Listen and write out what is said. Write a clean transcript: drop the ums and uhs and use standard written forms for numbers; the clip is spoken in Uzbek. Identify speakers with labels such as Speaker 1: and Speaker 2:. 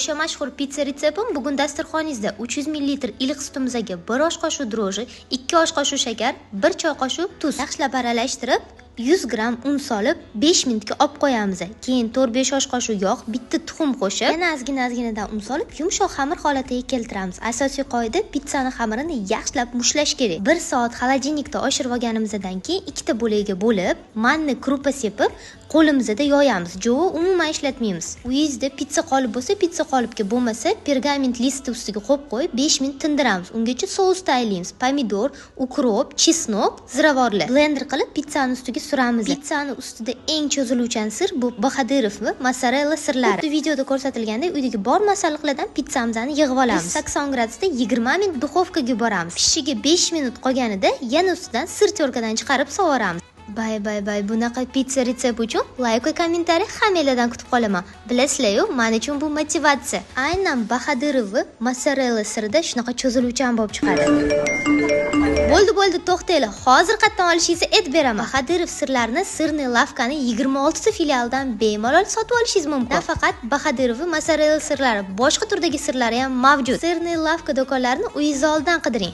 Speaker 1: O'sha mashhur pitsa retseptim bugun dasturxoningizda 300 ml iliq sutimizga 1 osh qoshiq droji, 2 osh qoshiq shakar, 1 choy qoshiq tuz yaxshilab aralashtirib 100 gram un solib 5 minutga olib qo'yamiz. Keyin 4-5 osh qoshiq yog', bitta tuxum qo'shib, yana ozgina-ozginadan un solib yumshoq xamir holatiga keltiramiz. Asosiy qoida pizzani xamirini yaxshilab mushlash kerak. 1 soat xolodilnikda oshirib olganimizdan keyin ikkita bo'lakga bo'lib, manni krupa sepib qo'limizda yoyamiz. Jo'vi umuman ishlatmaymiz. Uyingizda pitsa qolib bo'lsa, pitsa qolibga bo'lmasa, pergament listi ustiga qo'yib qo'yib 5 minut tindiramiz. Ungacha sous tayyorlaymiz. Pomidor, ukrop, chesnok, ziravorlar blender qilib pizzani ustiga suramiz. Pizzani ustida eng cho'ziluvchan sir bu Bahadirov va mozzarella sirlari. Bu videoda ko'rsatilgandek uydagi bor masalliqlardan pizzamizni yig'ib olamiz. 180 gradusda 20 minut duxovkaga boramiz. Pishishiga 5 minut qolganida yana ustidan sir terkadan chiqarib sovuramiz. Bay. Bunaqa pitsa retsept uchun like va kommentariy hammalardan kutib qolaman. Bilasizlar-ku, men uchun bu motivatsiya. Aynan Bahadirov va mozzarella sirida shunaqa cho'ziluvchan bo'lib chiqadi. Bo'ldi, to'xtanglar. Hozir qatdan olishingizni aytib beraman. Bahadirov sirlarini Sirniy lavkani 26 ta filialidan bemalol sotib olishingiz mumkin. Nafaqat Bahadirov va mozzarella sirlari, boshqa turdagi sirlari ham mavjud. Sirniy lavka do'konlarini uyingiz oldidan qidiring.